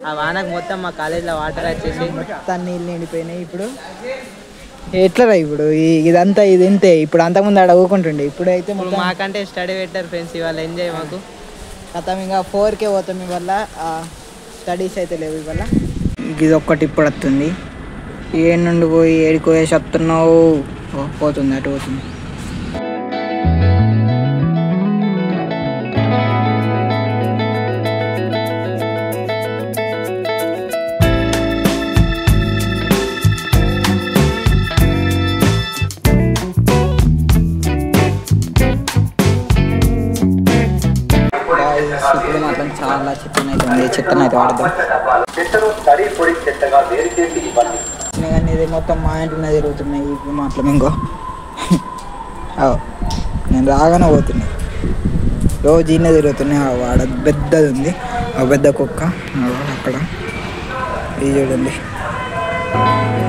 ఆ వానకు మొత్తం మా కాలేజీలో వాటర్ వచ్చేసి మొత్తం నీళ్ళు నిండిపోయినాయి. ఇప్పుడు ఎట్లా ఇప్పుడు ఇదంతా ఇది ఇంతే. ఇప్పుడు అంతకుముందు ఆడ ఊకుంటుండే, ఇప్పుడైతే ఇప్పుడు మాకంటే స్టడీ పెట్టారు ఫ్రెండ్స్. ఇవాళ ఎంజాయ్ మాకు కథం. ఇంకా 4K పోతాం ఇవల్ల. స్టడీస్ అయితే లేవు ఇవల్ల. ఇది ఒక్కటి ఇప్పుడు వస్తుంది. ఏడు నుండి పోయి ఏడికి పోయేసి వస్తున్నావు. పోతుంది, అటు పోతుంది. ఇప్పుడు మాత్రం చాలా చెత్తనైతే వాడదాం. కానీ ఇది మొత్తం మా ఇంటినే తిరుగుతున్నాయి ఇప్పుడు మాత్రం. ఇంకో నేను రాగానే పోతున్నాయి, రోజు ఈయనే తిరుగుతున్నాయి. వాడ పెద్దది ఉంది, ఆ పెద్ద కుక్క అక్కడ. ఇది చూడండి.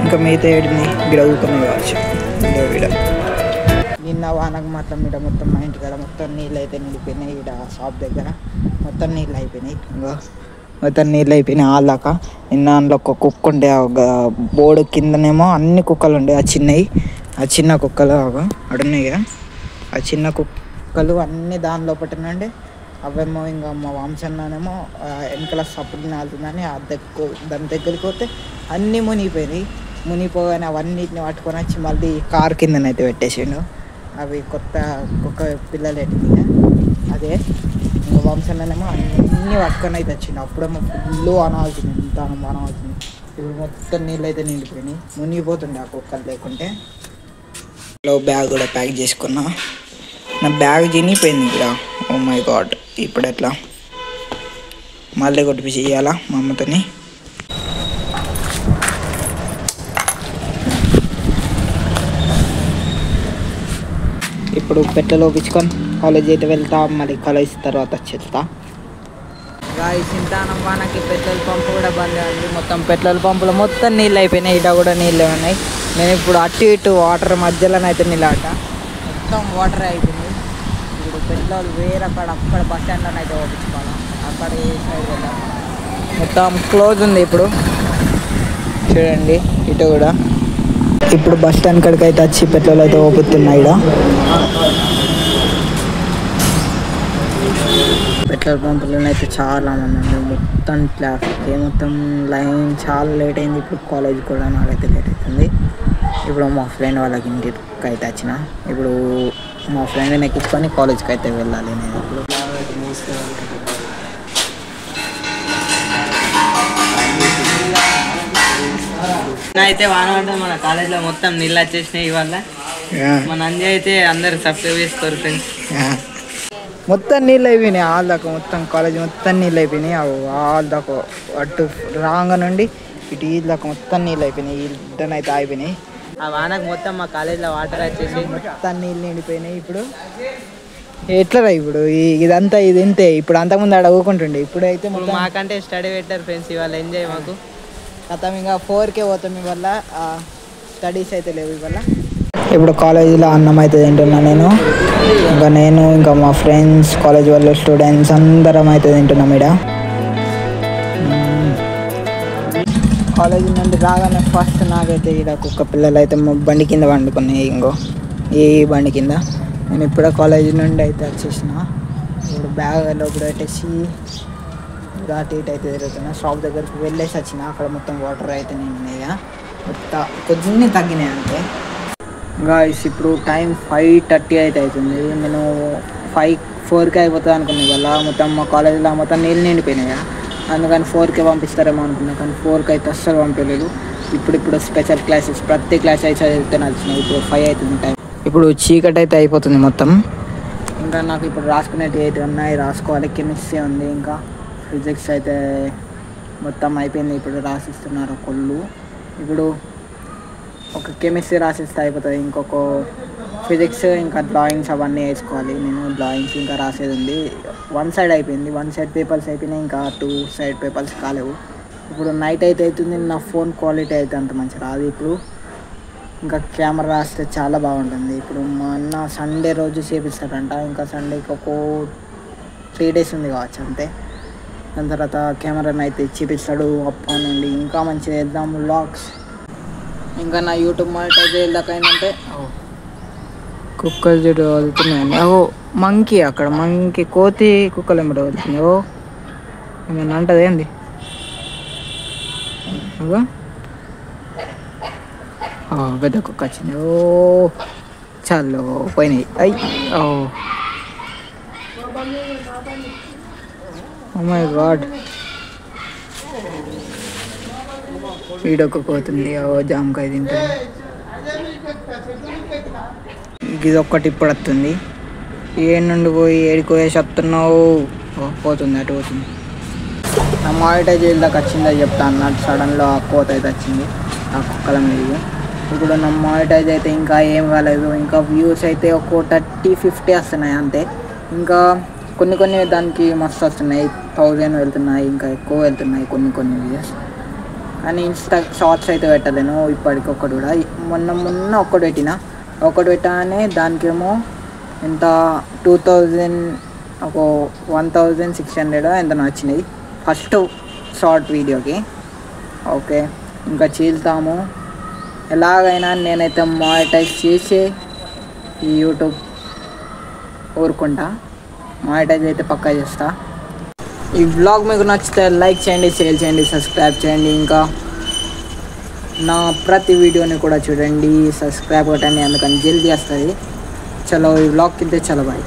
ఇంకా మిగతా ఏడిని గిడ ఊకొని కావచ్చు. ఈడ నిన్న వానకు మాత్రం ఇక్కడ మొత్తం మా ఇంటికాడ మొత్తం నీళ్ళు అయితే నిండిపోయినాయి. ఇక్కడ షాప్ దగ్గర మొత్తం నీళ్ళు అయిపోయినాయి. ఇంకా మొత్తం నీళ్ళు అయిపోయినాయి ఆళ్ళాక. నిన్న అందులో ఒక కుక్క ఉండే, ఒక బోర్డు కిందనేమో అన్ని కుక్కలు ఉండే. ఆ చిన్న కుక్కలు అడున్నాయి కదా, ఆ చిన్న కుక్కలు అన్నీ దాని లోపలనండి. అవేమో ఇంకా మా వంశన్ననేమో వెనకాల సపోర్ట్ నాలుతుందని దాని దగ్గరికి పోతే అన్నీ మునిగిపోయినాయి. మునిగిపోగానే అవన్నిటిని పట్టుకొని వచ్చి మళ్ళీ కారు కిందనైతే పెట్టేసిండు. అవి కొత్త కుక్క పిల్లలు ఎట్టినాయి. అదే ఇంకా వంశన్ననేమో అన్నీ పట్టుకొని అయితే వచ్చిండు. అప్పుడేమో ఫుల్ అనాల్సింది, ఇంత అనాల్సింది. ఇప్పుడు మొత్తం నీళ్ళు అయితే నిండిపోయినాయి. మునిగిపోతుండే ఆ కుక్కలు లేకుంటే. బ్యాగ్ కూడా ప్యాక్ చేసుకున్నా. నా బ్యాగ్ చినిగిపోయింది ఇక్కడ. ఓ మై గాడ్, ఇప్పుడు ఎట్లా? మళ్ళీ కొట్టిపిసి ఇవ్వాలా మా అమ్మతోని. ఇప్పుడు పెట్రోల్ ఒప్పించుకొని కాలేజ్ అయితే వెళ్తా. మళ్ళీ కాలేజ్ తర్వాత వచ్చేస్తా. సింతానం వానకి పెట్రోల్ పంపు కూడా బంద్ అయింది. మొత్తం పెట్రోల్ పంపులో మొత్తం నీళ్ళు అయిపోయినాయి. ఇట కూడా నీళ్ళు ఉన్నాయి. నేను ఇప్పుడు అటు ఇటు వాటర్ మధ్యలోనైతే నిలబడ్డ. మొత్తం వాటర్ అయిపోయింది. ఇప్పుడు పెట్రోల్ వేరే అక్కడ బస్ స్టాండ్లోనే అయితే ఓపించుకోవాలి. అక్కడ ఏ సైడ్ వెళ్ళాలి. మొత్తం క్లోజ్ ఉంది ఇప్పుడు. చూడండి ఇటు కూడా. ఇప్పుడు బస్ స్టాండ్ కాడికి అయితే వచ్చి పెట్రోల్ అయితే ఓపుతున్నాయి. పెట్రోల్ పంపులోనైతే చాలా మంది ఉంది. మొత్తం ట్రాఫిక్, మొత్తం లైన్ చాలా లేట్ అయింది. ఇప్పుడు కాలేజ్ కూడా నాకైతే లేట్ అవుతుంది. ఇప్పుడు మా ఫ్రెండ్ వాళ్ళకి ఇంటికి అయితే వచ్చిన. ఇప్పుడు మా ఫ్రెండ్ని ఎక్కించుకొని కాలేజ్కి అయితే వెళ్ళాలి నేను. ఇప్పుడు అయితే వాన పడ్డది. మన కాలేజ్లో మొత్తం నీళ్ళు వచ్చేసినాయి. ఇవాళ మన అంజయ్ అయితే అందరు సబ్స్క్రైబ్ చేసుకోరు ఫ్రెండ్స్. మొత్తం నీళ్ళు అయిపోయినాయి. ఆల్ దాకా మొత్తం కాలేజ్ మొత్తం నీళ్ళు అయిపోయినాయి. ఆల్ దాకా అటు రాంగ నుండి ఇటు ఈ దాకా మొత్తం నీళ్ళు అయిపోయినాయి. ఇద్దనైతే ఆగిపోయినాయి. ఆ వానకు మొత్తం మా కాలేజీలో వాటర్ వచ్చేసి మొత్తం నీళ్ళు నిండిపోయినాయి. ఇప్పుడు ఎట్లా ఇప్పుడు ఇదంతా ఇది ఇంతే. ఇప్పుడు అంతకుముందు ఆడ ఊకుంటుండే, ఇప్పుడైతే మాకంటే స్టడీ పెట్టారు ఫ్రెండ్స్. ఇవాళ ఎంజాయ్ మాకు కథం. ఇంకా 4K పోతాం ఇవల్ల. స్టడీస్ అయితే లేవు ఇవల్ల. ఇప్పుడు కాలేజీలో అన్నం అయితే తింటున్నా నేను. ఇంకా మా ఫ్రెండ్స్, కాలేజ్ వాళ్ళు, స్టూడెంట్స్ అందరం అయితే తింటున్నాం ఇక్కడ. కాలేజీ నుండి రాగానే ఫస్ట్ నాకైతే ఇక్కడ కుక్క పిల్లలు అయితే బండి కింద వండుకున్నాయి. ఈ బండి కింద నేను ఇప్పుడే కాలేజీ నుండి అయితే వచ్చేసిన. ఇప్పుడు బ్యాగ్ లోపల పెట్టేసి అటు ఇటు అయితే తిరుగుతున్నా. షాప్ దగ్గరికి వెళ్ళేసి వచ్చిన. అక్కడ మొత్తం వాటర్ అయితే నిండినాయి. కొద్దిగా తగ్గినాయి అంతే. గాయ్స్ ఇప్పుడు టైం 5:30 అయితే అవుతుంది. నేను 4K అయిపోతుంది అనుకున్నాను. వల్ల మొత్తం మా కాలేజీలో మొత్తం నీళ్ళు నిండిపోయినాయి. అందుకని 4K పంపిస్తారేమో అనుకున్నా, కానీ 4K అయితే అస్సలు పంపించలేదు. ఇప్పుడు స్పెషల్ క్లాసెస్ ప్రతి క్లాస్ అయితే చదివితే నచ్చినాయి. ఇప్పుడు 5 అవుతుంది టైం. ఇప్పుడు చీకటి అయితే అయిపోతుంది మొత్తం. ఇంకా నాకు ఇప్పుడు రాసుకునేవి అయితే ఉన్నాయి, రాసుకోవాలి. కెమిస్ట్రీ ఉంది, ఇంకా ఫిజిక్స్ అయితే మొత్తం అయిపోయింది. ఇప్పుడు రాసిస్తున్నారు కొళ్ళు. ఇప్పుడు ఒక కెమిస్ట్రీ రాసిస్తే అయిపోతుంది. ఇంకొక ఫిజిక్స్, ఇంకా డ్రాయింగ్స్ అవన్నీ వేసుకోవాలి. నేను డ్రాయింగ్స్ ఇంకా రాసేది ఉంది. 1 సైడ్ అయిపోయింది. 1 సైడ్ పేపర్స్ అయిపోయినాయి. ఇంకా 2 సైడ్ పేపర్స్ కాలేవు. ఇప్పుడు నైట్ అయితే అవుతుంది. నా ఫోన్ క్వాలిటీ అయితే అంత మంచిగా రాదు. ఇప్పుడు ఇంకా కెమెరా రాస్తే చాలా బాగుంటుంది. ఇప్పుడు మా అన్న సండే రోజు చేపిస్తాడంట. ఇంకా సండేకి ఒక 3 డేస్ ఉంది కావచ్చు అంతే. దాని తర్వాత కెమెరాని అయితే చూపిస్తాడు అప్పటి నుండి ఇంకా మంచిగా చేద్దాం వ్లాగ్స్. ఇంకా నా యూట్యూబ్ మానిటైజ్ అయ్యేదాకా ఏంటంటే కుక్కలు చెడు వెళ్తున్నాయండి. మంకీ అక్కడ మంకీ కోతి కుక్కలు ఏమిటో వెళ్తుంది. ఏమన్నా అంటది ఏంది పెద్ద కుక్క వచ్చింది. చాలు పోయినాయి. ఓ మై గాడ్ ఈడొక్క పోతుంది. జామకాయ తింటుంది. ఇది ఒక్కటి ఇప్పుడు వస్తుంది. ఏడు నుండి పోయి ఏడికి పోయేసి వస్తున్నావు. పోతుంది అటు పోతుంది. నా మానిటైజ్ దాకా వచ్చిందో చెప్తా అన్నట్టు సడన్లో ఆ కోత అయితే వచ్చింది ఆ కుక్కల మీద. ఇప్పుడు నా మానిటైజ్ అయితే ఇంకా ఏం కాలేదు. ఇంకా వ్యూస్ అయితే ఒక 30-50 వస్తున్నాయి అంతే. ఇంకా కొన్ని దానికి మస్తు వస్తున్నాయి, 1000 వెళ్తున్నాయి, ఇంకా ఎక్కువ వెళ్తున్నాయి కొన్ని వీడియోస్. కానీ ఇన్స్టా షార్ట్స్ అయితే పెట్టలేను ఇప్పటికి ఒక్కటి కూడా. మొన్న ఒక్కటి పెట్టానే దానికేమో ఎంత 2000 ఒక 1600 ఎంత వచ్చినాయి ఫస్ట్ షార్ట్ వీడియోకి. ఓకే ఇంకా చీల్తాము ఎలాగైనా. నేనైతే మానిటైజ్ చేసి ఈ యూట్యూబ్ ఊరుకుంటా. మానిటైజ్ అయితే పక్కా చేస్తా. ఈ వ్లాగ్ మీకు నచ్చితే లైక్ చేయండి, షేర్ చేయండి, సబ్స్క్రైబ్ చేయండి. ఇంకా నా ప్రతి వీడియోని కూడా చూడండి, సబ్స్క్రైబ్ కొట్టండి, అందుకని జల్దీ వస్తుంది. చలో ఈ వ్లాగ్ కింద చలో బాయ్.